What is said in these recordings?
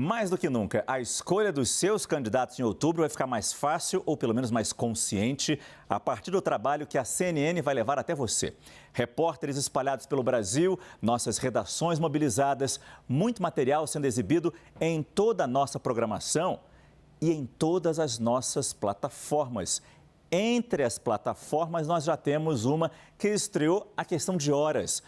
Mais do que nunca, a escolha dos seus candidatos em outubro vai ficar mais fácil ou pelo menos mais consciente a partir do trabalho que a CNN vai levar até você. Repórteres espalhados pelo Brasil, nossas redações mobilizadas, muito material sendo exibido em toda a nossa programação e em todas as nossas plataformas. Entre as plataformas, nós já temos uma que estreou há questão de horas.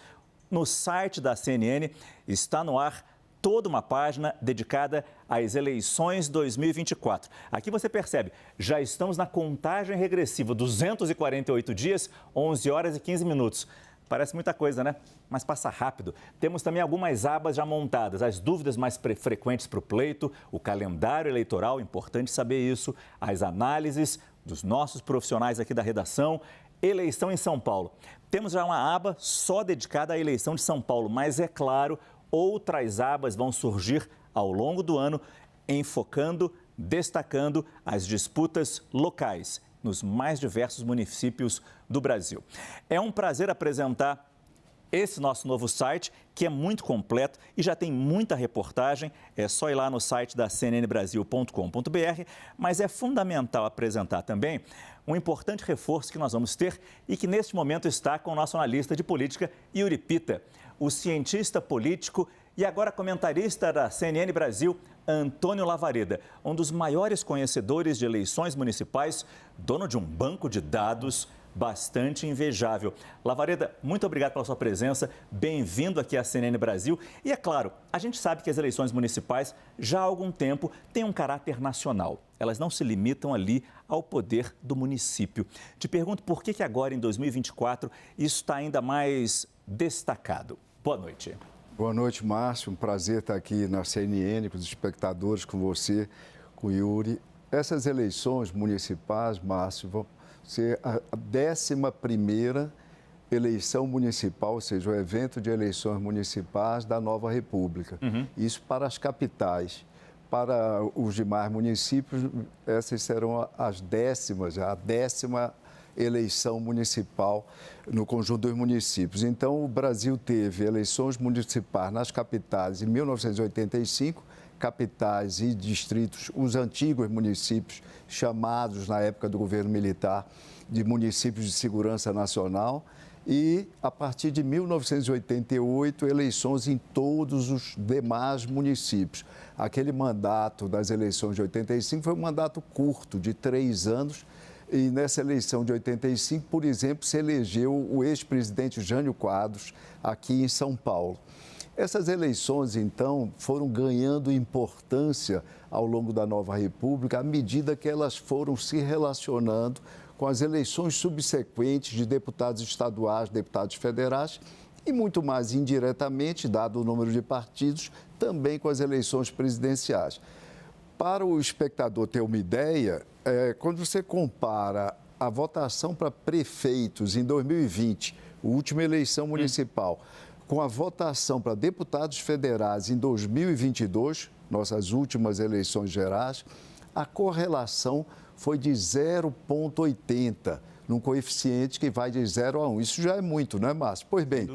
No site da CNN está no ar toda uma página dedicada às eleições 2024. Aqui você percebe, já estamos na contagem regressiva, 248 dias, 11 horas e 15 minutos. Parece muita coisa, né? Mas passa rápido. Temos também algumas abas já montadas, as dúvidas mais frequentes para o pleito, o calendário eleitoral, importante saber isso, as análises dos nossos profissionais aqui da redação, eleição em São Paulo. Temos já uma aba só dedicada à eleição de São Paulo, mas é claro, outras abas vão surgir ao longo do ano, enfocando, destacando as disputas locais nos mais diversos municípios do Brasil. É um prazer apresentar esse nosso novo site, que é muito completo e já tem muita reportagem. É só ir lá no site da cnnbrasil.com.br, mas é fundamental apresentar também um importante reforço que nós vamos ter e que neste momento está com o nosso analista de política, Yuri Pita, o cientista político e agora comentarista da CNN Brasil, Antônio Lavareda, um dos maiores conhecedores de eleições municipais, dono de um banco de dados bastante invejável. Lavareda, muito obrigado pela sua presença, bem-vindo aqui à CNN Brasil. E é claro, a gente sabe que as eleições municipais já há algum tempo têm um caráter nacional. Elas não se limitam ali ao poder do município. Te pergunto por que agora, em 2024, isso está ainda mais destacado. Boa noite. Boa noite, Márcio. Um prazer estar aqui na CNN, com os espectadores, com você, com o Yuri. Essas eleições municipais, Márcio, vão ser a 11ª eleição municipal, ou seja, o evento de eleições municipais da nova República. Isso para as capitais. Para os demais municípios, essas serão as 10ª eleição municipal no conjunto dos municípios. Então, o Brasil teve eleições municipais nas capitais em 1985, capitais e distritos, os antigos municípios, chamados na época do governo militar de municípios de segurança nacional, e a partir de 1988, eleições em todos os demais municípios. Aquele mandato das eleições de 85 foi um mandato curto, de 3 anos, e nessa eleição de 85, por exemplo, se elegeu o ex-presidente Jânio Quadros aqui em São Paulo. Essas eleições, então, foram ganhando importância ao longo da nova República à medida que elas foram se relacionando com as eleições subsequentes de deputados estaduais, deputados federais e muito mais indiretamente, dado o número de partidos, também com as eleições presidenciais. Para o espectador ter uma ideia, quando você compara a votação para prefeitos em 2020, a última eleição municipal, com a votação para deputados federais em 2022, nossas últimas eleições gerais, a correlação foi de 0,80, num coeficiente que vai de 0 a 1. Isso já é muito, não é, Márcio? Pois bem,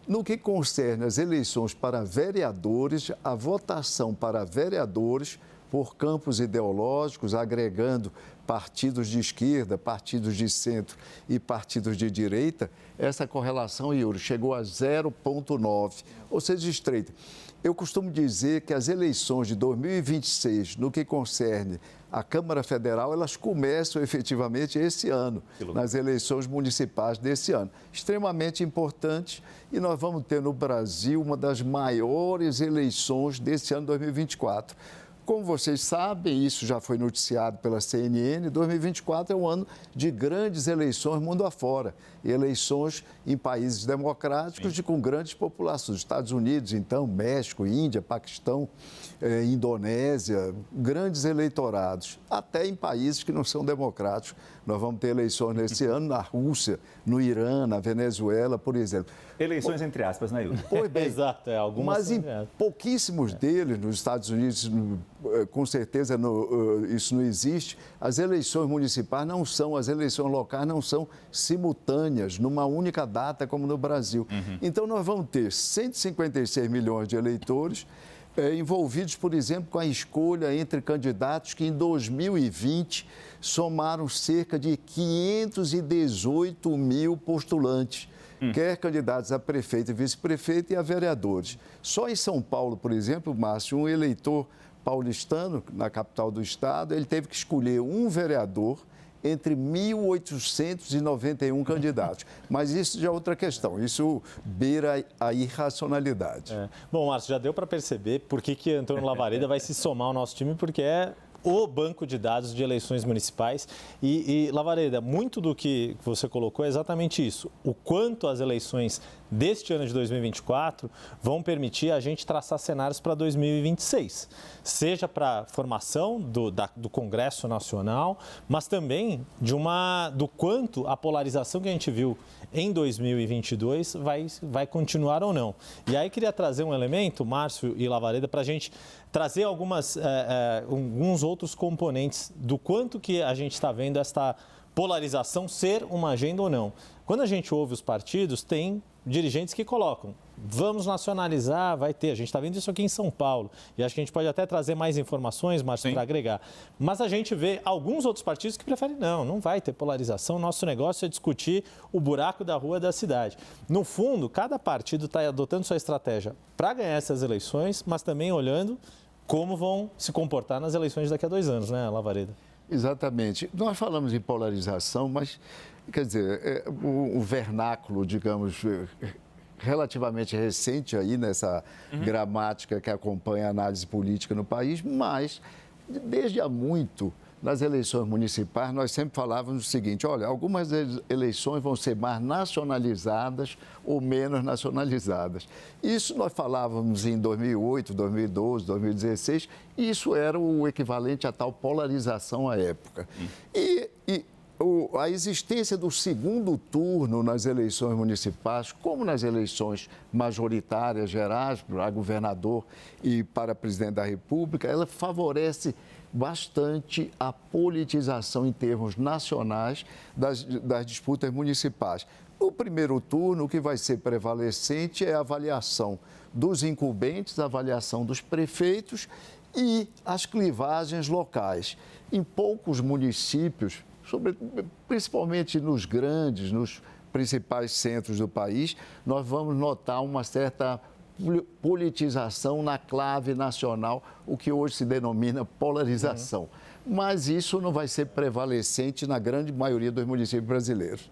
no que concerne as eleições para vereadores, a votação para vereadores por campos ideológicos, agregando partidos de esquerda, partidos de centro e partidos de direita, essa correlação, Yuri, chegou a 0,9, ou seja, estreita. Eu costumo dizer que as eleições de 2026, no que concerne a Câmara Federal, elas começam efetivamente esse ano, nas eleições municipais desse ano. Extremamente importantes, e nós vamos ter no Brasil uma das maiores eleições desse ano 2024. Como vocês sabem, isso já foi noticiado pela CNN, 2024 é um ano de grandes eleições mundo afora. Eleições em países democráticos e com grandes populações. Estados Unidos, então, México, Índia, Paquistão, Indonésia, grandes eleitorados. Até em países que não são democráticos. Nós vamos ter eleições nesse ano na Rússia, no Irã, na Venezuela, por exemplo. Eleições entre aspas, né, Yuri? Pois bem, exato, algumas mas em pouquíssimos deles, nos Estados Unidos, com certeza isso não existe, as eleições municipais não são, as eleições locais não são simultâneas, numa única data, como no Brasil. Então, nós vamos ter 156 milhões de eleitores, envolvidos, por exemplo, com a escolha entre candidatos que em 2020 somaram cerca de 518 mil postulantes, quer candidatos a prefeito e vice-prefeito e a vereadores. Só em São Paulo, por exemplo, Márcio, um eleitor paulistano, na capital do estado, ele teve que escolher um vereador entre 1.891 candidatos. Mas isso já é outra questão, isso beira a irracionalidade. Bom, Márcio, já deu para perceber por que Antônio Lavareda vai se somar ao nosso time, porque é o banco de dados de eleições municipais. E Lavareda, muito do que você colocou é exatamente isso. O quanto as eleições deste ano de 2024 vão permitir a gente traçar cenários para 2026, seja para a formação do Congresso Nacional, mas também do quanto a polarização que a gente viu em 2022 vai continuar ou não. E aí queria trazer um elemento, Márcio e Lavareda, para a gente trazer alguns outros componentes do quanto que a gente está vendo esta polarização ser uma agenda ou não. Quando a gente ouve os partidos, tem dirigentes que colocam, vamos nacionalizar, vai ter. A gente está vendo isso aqui em São Paulo. E acho que a gente pode até trazer mais informações, Márcio, para agregar. Mas a gente vê alguns outros partidos que preferem, não vai ter polarização. Nosso negócio é discutir o buraco da rua da cidade. No fundo, cada partido está adotando sua estratégia para ganhar essas eleições, mas também olhando como vão se comportar nas eleições daqui a 2 anos, né, Lavareda? Exatamente. Nós falamos em polarização, mas, quer dizer, o vernáculo, digamos, relativamente recente aí nessa gramática que acompanha a análise política no país, mas desde há muito, nas eleições municipais, nós sempre falávamos o seguinte, olha, algumas eleições vão ser mais nacionalizadas ou menos nacionalizadas. Isso nós falávamos em 2008, 2012, 2016, e isso era o equivalente à tal polarização à época. A existência do segundo turno nas eleições municipais, como nas eleições majoritárias gerais, para governador e para presidente da República, ela favorece bastante a politização em termos nacionais das disputas municipais. No primeiro turno, o que vai ser prevalecente é a avaliação dos incumbentes, a avaliação dos prefeitos e as clivagens locais. Em poucos municípios, principalmente nos principais centros do país, nós vamos notar uma certa politização na clave nacional, o que hoje se denomina polarização. Mas isso não vai ser prevalecente na grande maioria dos municípios brasileiros.